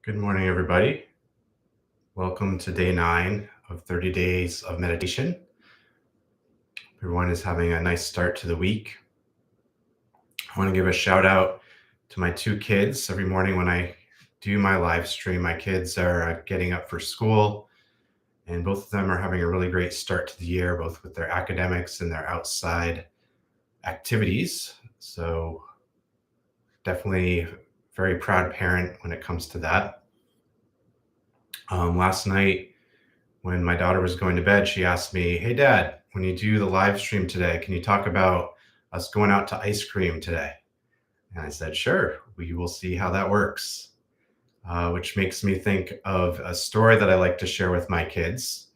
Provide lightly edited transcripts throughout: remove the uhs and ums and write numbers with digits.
Good morning, everybody. Welcome to day 9 of 30 days of meditation. Everyone is having a nice start to the week. I want to give a shout out to my 2 kids. Every morning when I do my live stream, my kids are getting up for school, and both of them are having a really great start to the year, both with their academics and their outside activities. So definitely very proud parent when it comes to that. Last night, when my daughter was going to bed, she asked me, "Hey, Dad, when you do the live stream today, can you talk about us going out to ice cream today?" And I said, "Sure, we will see how that works." Which makes me think of a story that I like to share with my kids.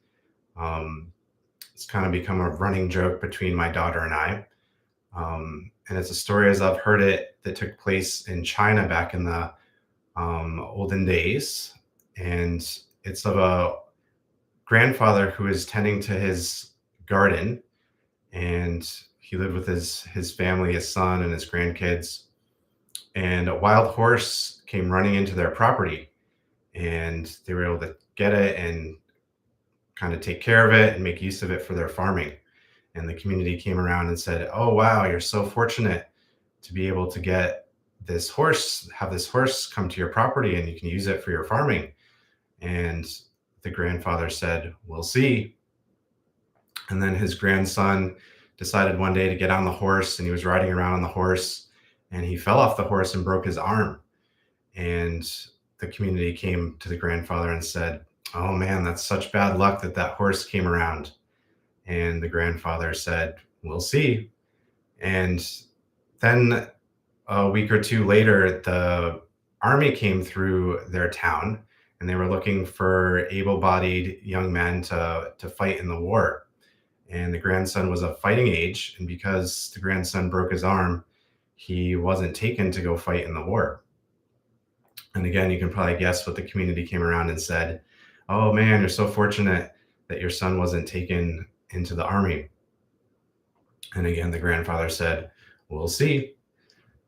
Um, it's kind of become a running joke between my daughter and I. And it's a story as I've heard it that took place in China back in the olden days. And it's of a grandfather who is tending to his garden, and he lived with his family, his son and his grandkids, and a wild horse came running into their property, and they were able to get it and kind of take care of it and make use of it for their farming. And the community came around and said, "Oh wow, you're so fortunate to be able to get have this horse come to your property and you can use it for your farming." And the grandfather said, "We'll see." And then his grandson decided one day to get on the horse, and he was riding around on the horse, and he fell off the horse and broke his arm. And the community came to the grandfather and said, "Oh man, that's such bad luck that that horse came around." And the grandfather said, "We'll see." And then a week or two later, the army came through their town, and they were looking for able-bodied young men to fight in the war. And the grandson was of fighting age, and because the grandson broke his arm, he wasn't taken to go fight in the war. And again, you can probably guess what the community came around and said. "Oh man, you're so fortunate that your son wasn't taken into the army." And again, the grandfather said, "We'll see."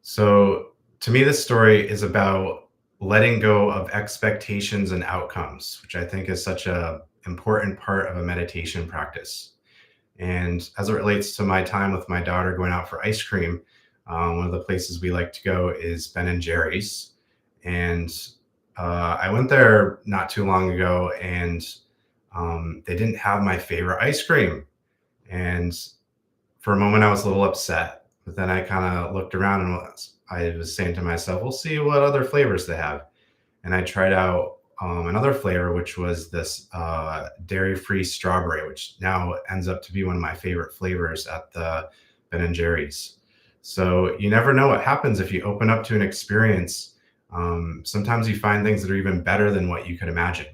So to me, this story is about letting go of expectations and outcomes, which I think is such a important part of a meditation practice. And as it relates to my time with my daughter going out for ice cream, one of the places we like to go is Ben and Jerry's. And I went there not too long ago, and they didn't have my favorite ice cream. And for a moment, I was a little upset. But then I kind of looked around and I was saying to myself, "We'll see what other flavors they have." And I tried out another flavor, which was this dairy-free strawberry, which now ends up to be one of my favorite flavors at the Ben and Jerry's. So you never know what happens if you open up to an experience. Sometimes you find things that are even better than what you could imagine.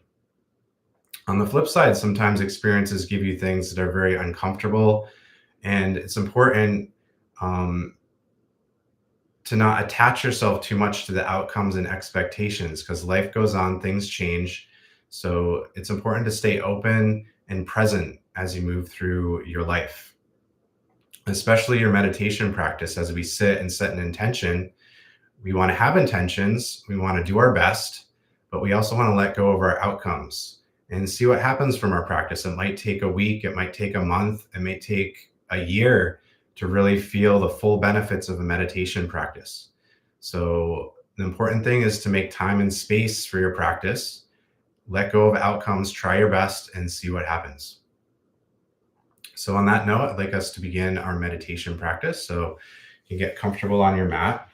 On the flip side, sometimes experiences give you things that are very uncomfortable, and it's important um, to not attach yourself too much to the outcomes and expectations, because life goes on, things change. So it's important to stay open and present as you move through your life, especially your meditation practice. As we sit and set an intention, we want to have intentions, we want to do our best, but we also want to let go of our outcomes and see what happens from our practice. It might take a week, it might take a month, it may take a year to really feel the full benefits of a meditation practice. So the important thing is to make time and space for your practice, let go of outcomes, try your best, and see what happens. So on that note, I'd like us to begin our meditation practice. So you can get comfortable on your mat.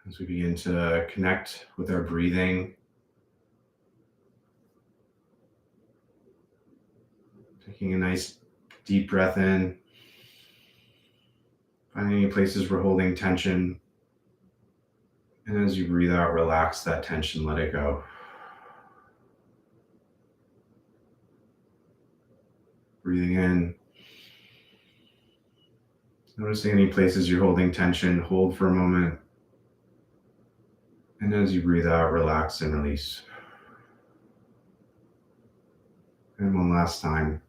As we begin to connect with our breathing, taking a nice deep breath in, finding any places we're holding tension. And as you breathe out, relax that tension, let it go. Breathing in, noticing any places you're holding tension, hold for a moment. And as you breathe out, relax and release. And one last time,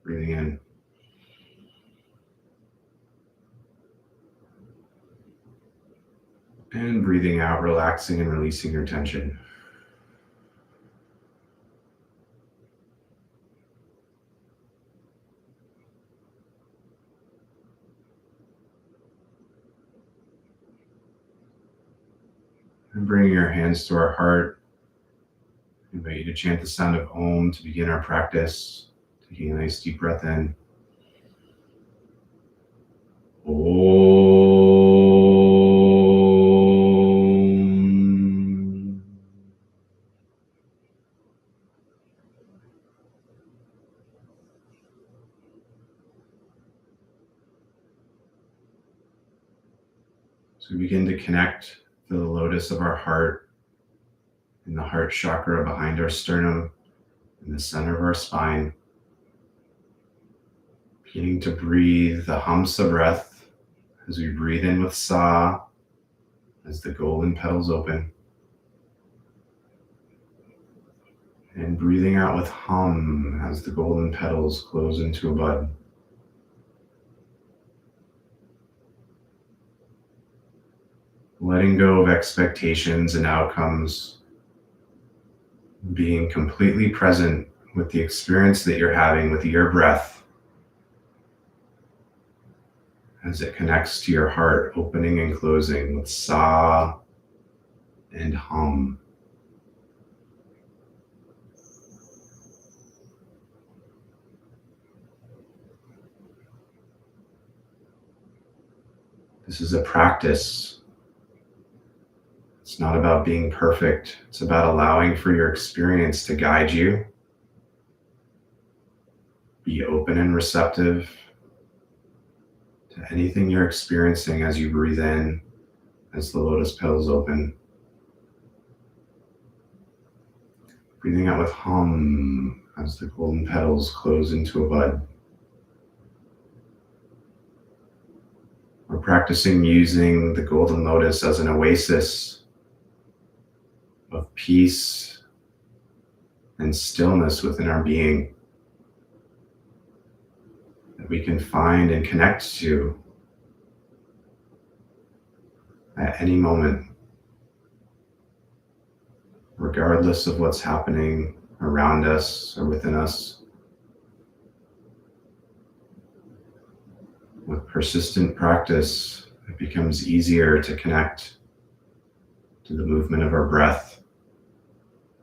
breathing in. And breathing out, relaxing and releasing your tension. And bringing our hands to our heart. I invite you to chant the sound of Om to begin our practice. Taking a nice deep breath in. Om. So we begin to connect to the lotus of our heart in the heart chakra behind our sternum, in the center of our spine. Beginning to breathe the Hamsa breath as we breathe in with Sa, as the golden petals open. And breathing out with Hum as the golden petals close into a bud. Letting go of expectations and outcomes. Being completely present with the experience that you're having with your breath as it connects to your heart, opening and closing with Sa and Hum. This is a practice. It's not about being perfect. It's about allowing for your experience to guide you. Be open and receptive to anything you're experiencing as you breathe in, as the lotus petals open. Breathing out with Hum as the golden petals close into a bud. We're practicing using the golden lotus as an oasis of peace and stillness within our being that we can find and connect to at any moment, regardless of what's happening around us or within us. With persistent practice, it becomes easier to connect to the movement of our breath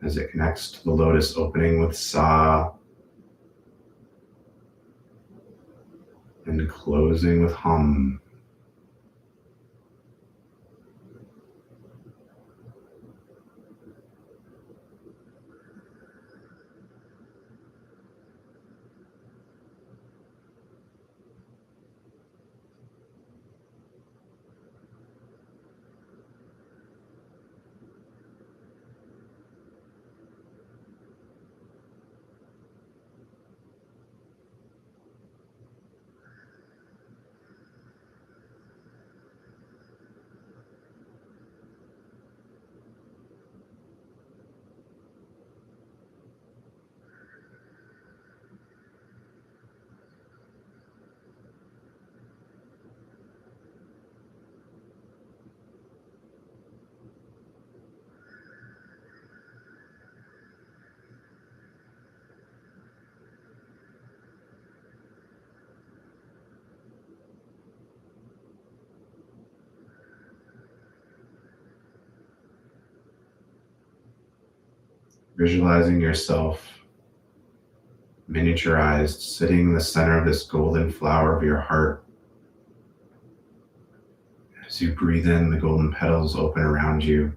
as it connects to the lotus opening with Sa and closing with Hum. Visualizing yourself miniaturized, sitting in the center of this golden flower of your heart. As you breathe in, the golden petals open around you,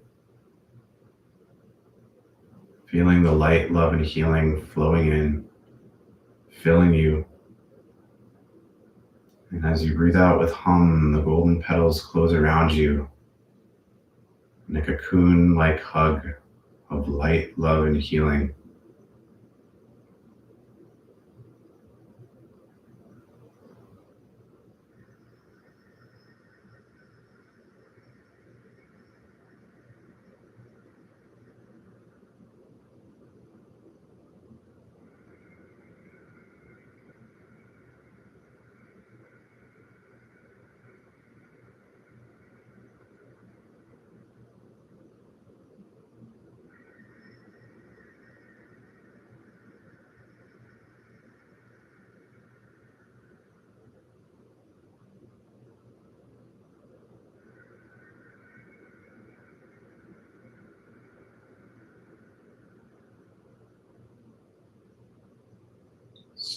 feeling the light, love, and healing flowing in, filling you. And as you breathe out with Hum, the golden petals close around you in a cocoon-like hug of light, love, and healing.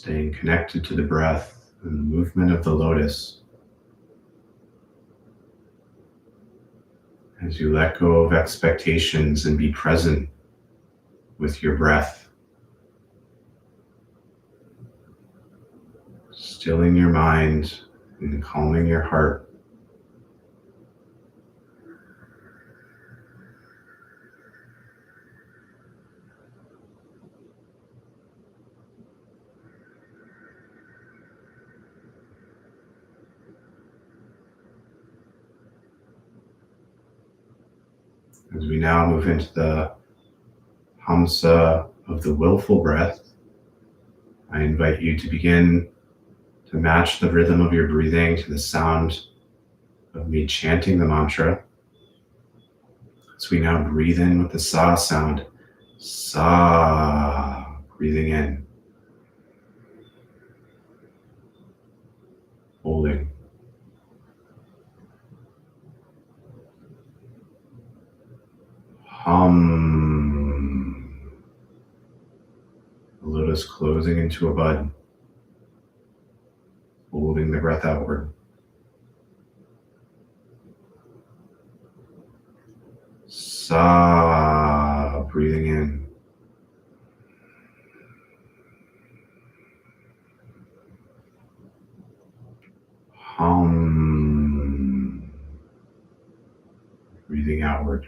staying connected to the breath and the movement of the lotus. As you let go of expectations and be present with your breath, stilling your mind and calming your heart. As we now move into the Hamsa of the willful breath, I invite you to begin to match the rhythm of your breathing to the sound of me chanting the mantra. So we now breathe in with the sa sound. Sa, breathing in. Holding. Hum. The lotus closing into a bud. Holding the breath outward. Sa, breathing in. Hum, breathing outward.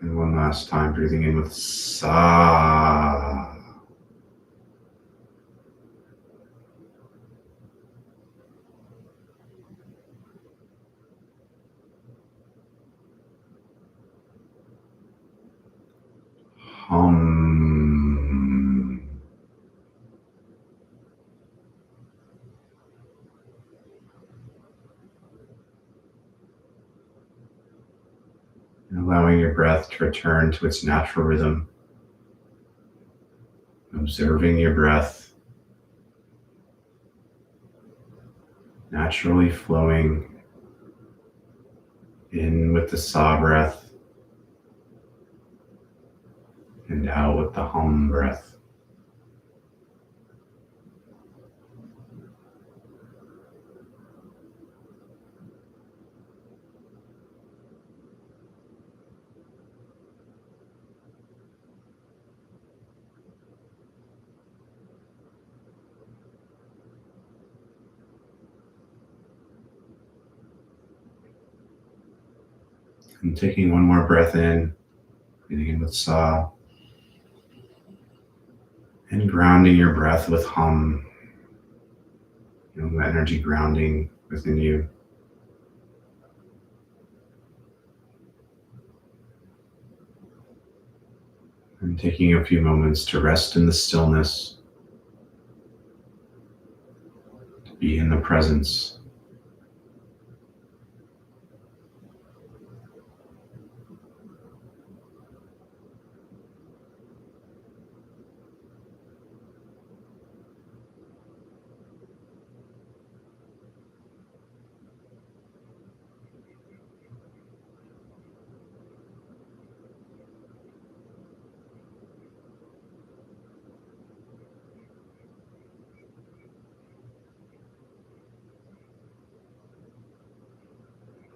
And one last time, breathing in with sa. Hum. And allowing your breath to return to its natural rhythm. Observing your breath naturally flowing in with the sa breath and out with the hum breath. And taking one more breath in, breathing in with sa, and grounding your breath with hum. Energy grounding within you. And taking a few moments to rest in the stillness, to be in the presence.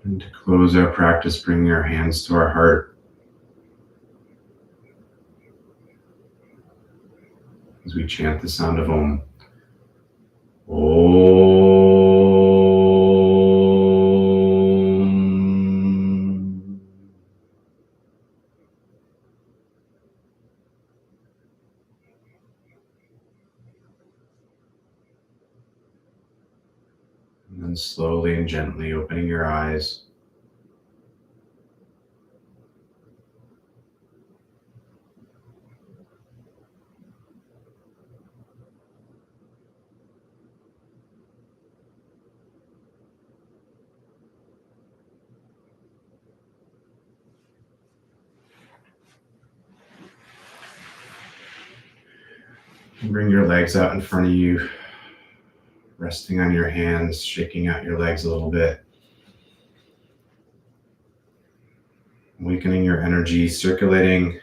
And to close our practice, bring our hands to our heart as we chant the sound of Om. Om. And then slowly and gently opening your eyes. And bring your legs out in front of you, resting on your hands, shaking out your legs a little bit. Awakening your energy, circulating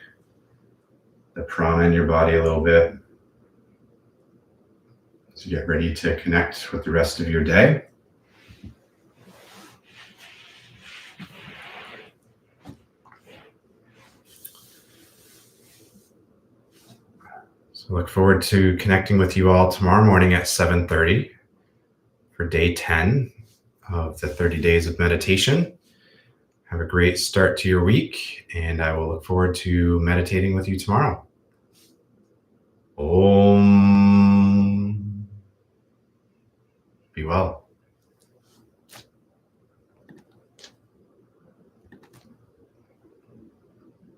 the prana in your body a little bit. So get ready to connect with the rest of your day. So look forward to connecting with you all tomorrow morning at 7:30 for day 10 of the 30 days of meditation. Have a great start to your week, and I will look forward to meditating with you tomorrow. Om. Be well.